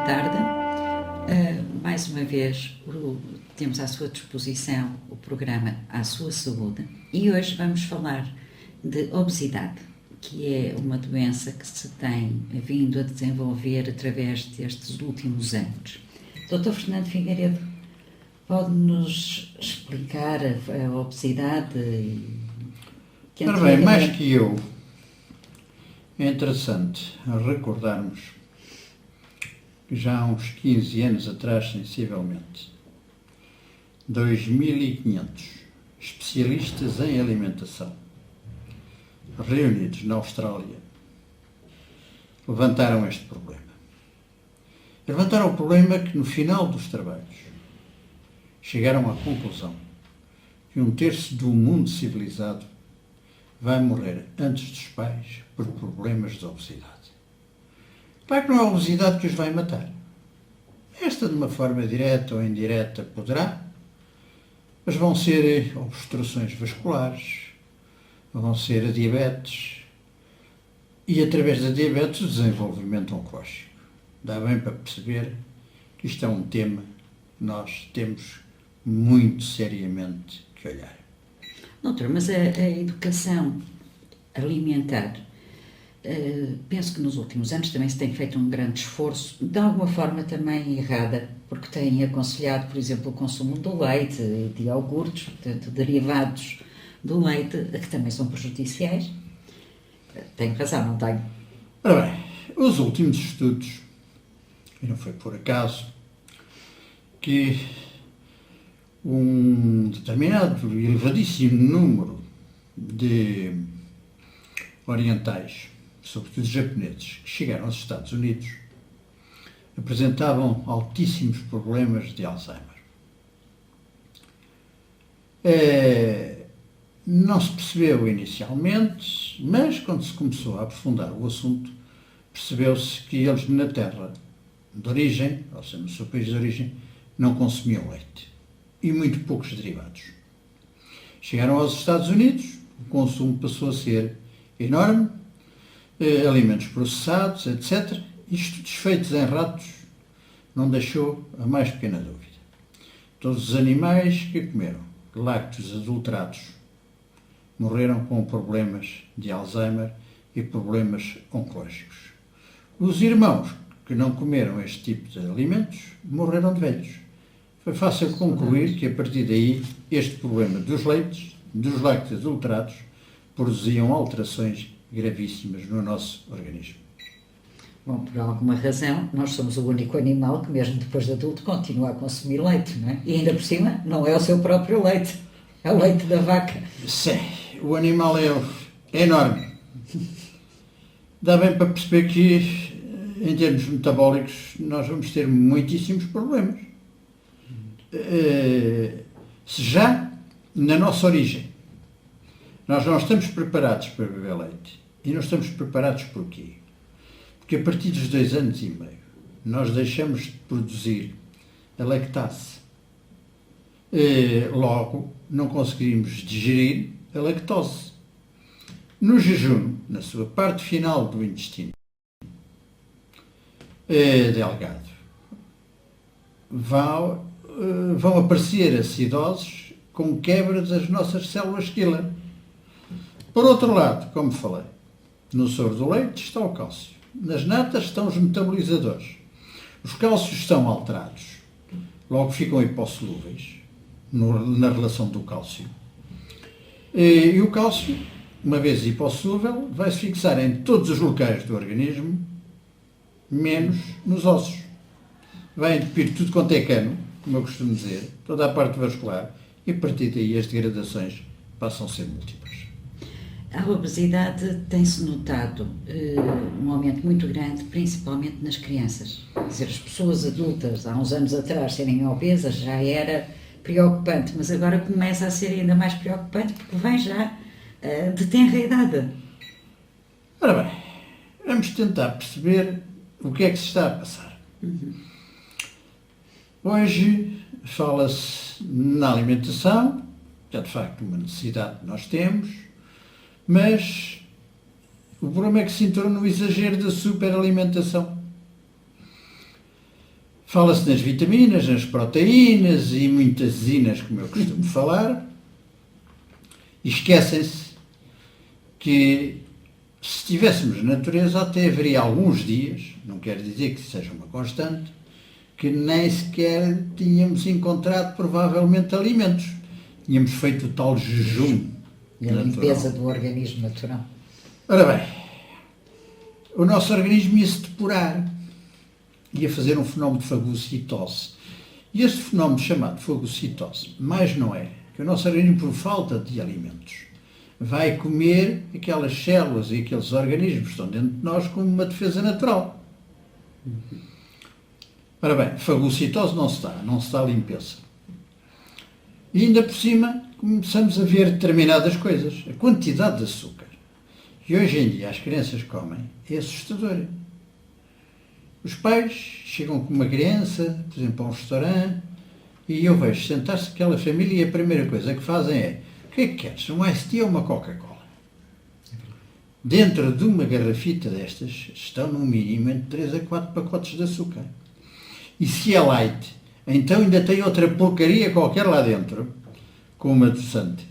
tarde. Mais uma vez, temos à sua disposição o programa À Sua Saúde e hoje vamos falar de obesidade, que é uma doença que se tem vindo a desenvolver através destes últimos anos. Dr. Fernando Figueiredo, pode-nos explicar a obesidade? Ora bem, mais que eu, é interessante recordarmos que já há uns 15 anos atrás, sensivelmente, 2.500 especialistas em alimentação reunidos na Austrália levantaram este problema. Levantaram o problema que, no final dos trabalhos, chegaram à conclusão que 1/3 do mundo civilizado vai morrer antes dos pais por problemas de obesidade. Claro que não é a obesidade que os vai matar. Esta, de uma forma direta ou indireta, poderá, mas vão ser obstruções vasculares, vão ser a diabetes e, através da diabetes, o desenvolvimento oncológico. Dá bem para perceber que isto é um tema que nós temos muito seriamente que olhar. Doutor, mas a educação alimentar, penso que nos últimos anos também se tem feito um grande esforço, de alguma forma também errada, porque tem aconselhado, por exemplo, o consumo do leite e de iogurtes, portanto, derivados do leite, que também são prejudiciais. Tenho razão, não tenho? Ora bem, os últimos estudos, e não foi por acaso, que um determinado e elevadíssimo número de orientais, sobretudo japoneses, que chegaram aos Estados Unidos, apresentavam altíssimos problemas de Alzheimer. Não se percebeu inicialmente, mas quando se começou a aprofundar o assunto, percebeu-se que eles na terra de origem, ou seja, no seu país de origem, não consumiam leite e muito poucos derivados. Chegaram aos Estados Unidos, o consumo passou a ser enorme, alimentos processados, etc. Estudos feitos em ratos não deixou a mais pequena dúvida. Todos os animais que comeram lácteos adulterados morreram com problemas de Alzheimer e problemas oncológicos. Os irmãos que não comeram este tipo de alimentos morreram de velhos. Foi fácil concluir que, a partir daí, este problema dos leites, dos lácteos adulterados, produziam alterações gravíssimas no nosso organismo. Bom, por alguma razão, nós somos o único animal que, mesmo depois de adulto, continua a consumir leite, não é? E ainda por cima, não é o seu próprio leite, é o leite da vaca. Sim, o animal é enorme. Dá bem para perceber que, em termos metabólicos, nós vamos ter muitíssimos problemas. Se já, na nossa origem, nós não estamos preparados para beber leite. E não estamos preparados porquê? Porque a partir dos 2 anos e meio, nós deixamos de produzir a lactase. Logo, não conseguimos digerir a lactose. No jejum, na sua parte final do intestino delgado, vão aparecer acidoses com quebra das nossas células killer. Por outro lado, como falei, no soro do leite está o cálcio. Nas natas estão os metabolizadores. Os cálcios estão alterados, logo ficam hipossolúveis na relação do cálcio. E o cálcio, uma vez hipossolúvel, vai se fixar em todos os locais do organismo, menos nos ossos. Vai entupir tudo quanto é cano, como eu costumo dizer, toda a parte vascular, e a partir daí as degradações passam a ser múltiplas. A obesidade tem-se notado um aumento muito grande, principalmente nas crianças. Quer dizer, as pessoas adultas, há uns anos atrás, serem obesas já era preocupante, mas agora começa a ser ainda mais preocupante porque vem já de tenra idade. Ora bem, vamos tentar perceber o que é que se está a passar. Hoje fala-se na alimentação, que é de facto uma necessidade que nós temos, mas o problema é que se entrou no exagero da superalimentação. Fala-se nas vitaminas, nas proteínas e muitas inas, como eu costumo falar, e esquecem-se que se estivéssemos na natureza até haveria alguns dias, não quer dizer que seja uma constante, que nem sequer tínhamos encontrado provavelmente alimentos. Tínhamos feito o tal jejum E a natural. limpeza do organismo natural. Ora bem, o nosso organismo ia-se depurar, ia fazer um fenómeno de fagocitose. E este fenómeno chamado fagocitose, mais não é que o nosso organismo, por falta de alimentos, vai comer aquelas células e aqueles organismos que estão dentro de nós como uma defesa natural. Ora bem, fagocitose não se dá limpeza. E ainda por cima começamos a ver determinadas coisas. A quantidade de açúcar que hoje em dia as crianças comem é assustadora. Os pais chegam com uma criança, por exemplo, a um restaurante, e eu vejo sentar-se aquela família e a primeira coisa que fazem é: o que é que queres? Um iced tea ou uma Coca-Cola? Dentro de uma garrafita destas estão no mínimo entre 3 a 4 pacotes de açúcar. E se é light, então ainda tem outra porcaria qualquer lá dentro, com uma adoçante,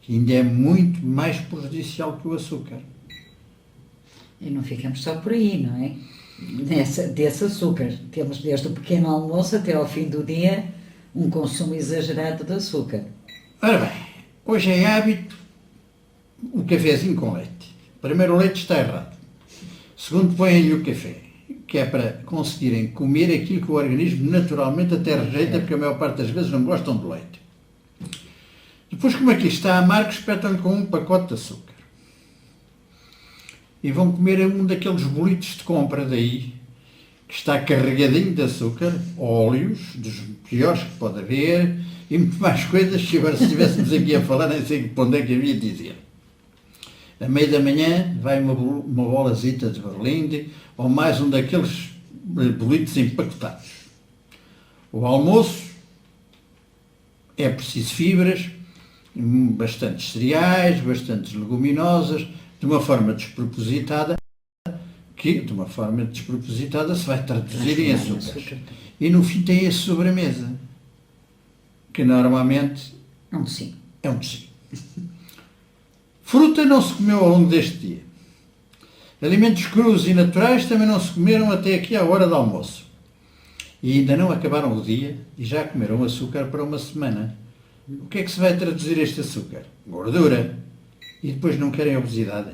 que ainda é muito mais prejudicial que o açúcar. E não ficamos só por aí, não é? Desse açúcar. Temos desde o pequeno almoço até ao fim do dia um consumo exagerado de açúcar. Ora bem, hoje é hábito o cafezinho com leite. Primeiro, o leite está errado. Segundo, põem-lhe o café, que é para conseguirem comer aquilo que o organismo naturalmente até rejeita, porque a maior parte das vezes não gostam de leite. Depois, como aqui está amargo, espetam-lhe com um pacote de açúcar. E vão comer um daqueles bolitos de compra daí, que está carregadinho de açúcar, óleos, dos piores que pode haver, e muito mais coisas que agora, se estivéssemos aqui a falar, nem sei para onde é que havia de dizer. À meia da manhã vai uma bolazita de berlinde, ou mais um daqueles bolitos empacotados. O almoço é preciso fibras, bastantes cereais, bastantes leguminosas, de uma forma despropositada, que de uma forma despropositada se vai traduzir em açúcar. E no fim tem a sobremesa, que normalmente É um docinho. é um docinho. Fruta não se comeu ao longo deste dia. Alimentos crus e naturais também não se comeram até aqui à hora do almoço. E ainda não acabaram o dia e já comeram açúcar para uma semana. O que é que se vai traduzir este açúcar? Gordura. E depois não querem obesidade.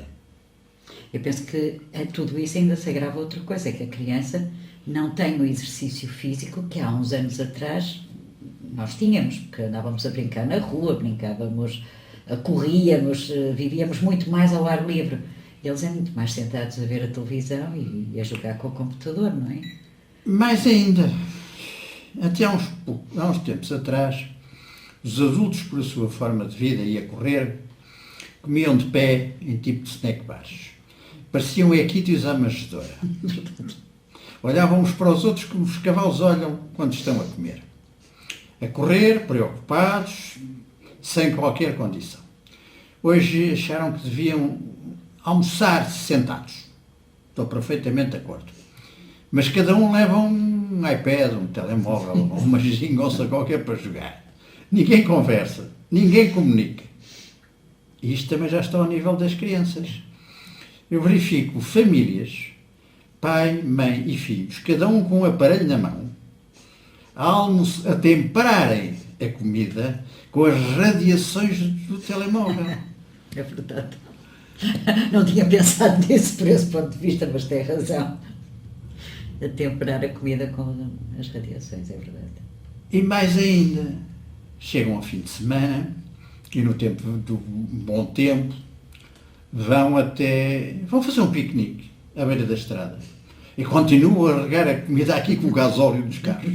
Eu penso que a tudo isso ainda se agrava outra coisa, é que a criança não tem o exercício físico que há uns anos atrás nós tínhamos, porque andávamos a brincar na rua, brincávamos, corríamos, vivíamos muito mais ao ar livre. Eles é muito mais sentados a ver a televisão e a jogar com o computador, não é? Mais ainda, até há uns tempos atrás, os adultos, por sua forma de vida e a correr, comiam de pé em tipo de snack bars. Pareciam equídeos à manjedoura. Olhavam uns para os outros como os cavalos olham quando estão a comer. A correr, preocupados, sem qualquer condição. Hoje acharam que deviam almoçar sentados. Estou perfeitamente de acordo. Mas cada um leva um iPad, um telemóvel, uma geringonça qualquer para jogar. Ninguém conversa, ninguém comunica. E isto também já está ao nível das crianças. Eu verifico famílias, pai, mãe e filhos, cada um com um aparelho na mão, a temperarem a comida com as radiações do telemóvel. É verdade. Não tinha pensado nisso por esse ponto de vista, mas tem razão. A temperar a comida com as radiações, é verdade. E mais ainda, chegam ao fim de semana e no tempo do bom tempo vão fazer um piquenique à beira da estrada e continuam a regar a comida aqui com o gasóleo dos carros.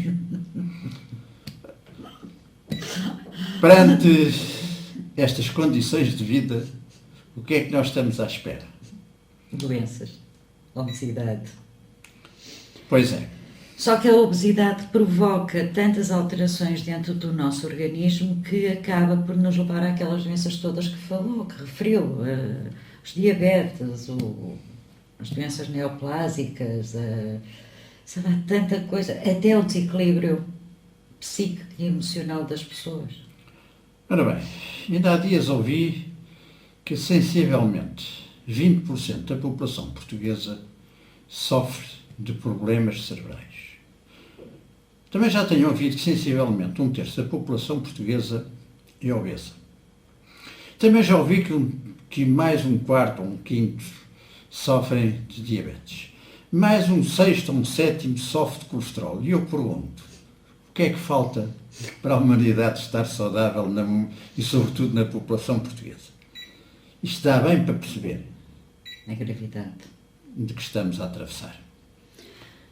Perante estas condições de vida, o que é que nós estamos à espera? Doenças, obesidade. Pois é. Só que a obesidade provoca tantas alterações dentro do nosso organismo que acaba por nos levar àquelas doenças todas que falou, que referiu, os diabetes, as doenças neoplásicas, Se dá tanta coisa, até o desequilíbrio psíquico e emocional das pessoas. Ora bem, ainda há dias ouvi que sensivelmente 20% da população portuguesa sofre de problemas cerebrais. Também já tenho ouvido que sensivelmente 1/3 da população portuguesa é obesa. Também já ouvi que mais 1/4 ou 1/5 sofrem de diabetes. Mais 1/6 ou 1/7 sofre de colesterol. E eu pergunto, o que é que falta para a humanidade estar saudável e sobretudo na população portuguesa? Isto dá bem para perceber A gravidade. de que estamos a atravessar.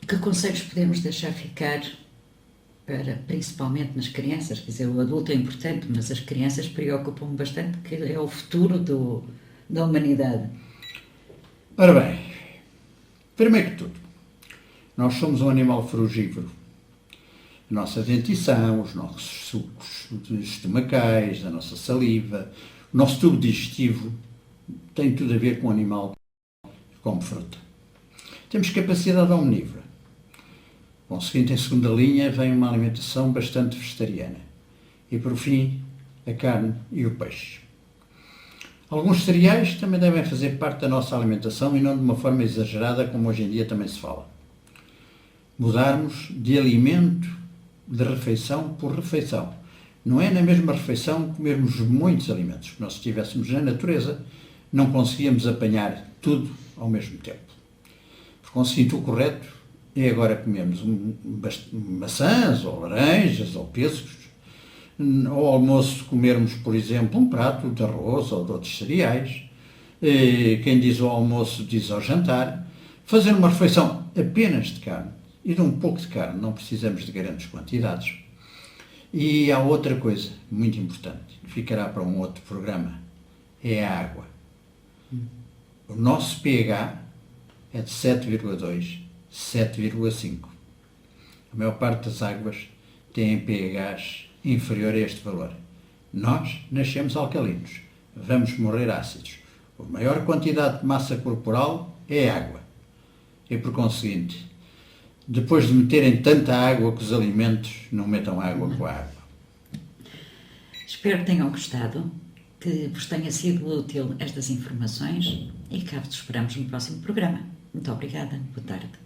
Que conselhos podemos deixar ficar para, principalmente nas crianças? Quer dizer, o adulto é importante, mas as crianças preocupam-me bastante, que é o futuro da humanidade. Ora bem, primeiro que tudo, nós somos um animal frugívoro. A nossa dentição, os nossos sucos estomacais, a nossa saliva, o nosso tubo digestivo tem tudo a ver com o animal que come fruta. Temos capacidade omnívora. Bom, seguinte, em segunda linha vem uma alimentação bastante vegetariana. E por fim, a carne e o peixe. Alguns cereais também devem fazer parte da nossa alimentação e não de uma forma exagerada como hoje em dia também se fala. Mudarmos de alimento, de refeição por refeição. Não é na mesma refeição comermos muitos alimentos, porque nós se estivéssemos na natureza não conseguíamos apanhar tudo ao mesmo tempo. Por conseguinte, o correto é agora comermos maçãs, ou laranjas, ou pêssegos. Ao almoço comermos, por exemplo, um prato de arroz ou de outros cereais. Quem diz ao almoço diz ao jantar. Fazer uma refeição apenas de carne. E de um pouco de carne, não precisamos de grandes quantidades. E há outra coisa muito importante, que ficará para um outro programa, é a água. O nosso pH é de 7,2, 7,5. A maior parte das águas tem pHs inferior a este valor. Nós nascemos alcalinos, vamos morrer ácidos. A maior quantidade de massa corporal é água. E por conseguinte, depois de meterem tanta água com os alimentos, não metam água com a água. Espero que tenham gostado, que vos tenha sido útil estas informações e cá vos esperamos no próximo programa. Muito obrigada. Boa tarde.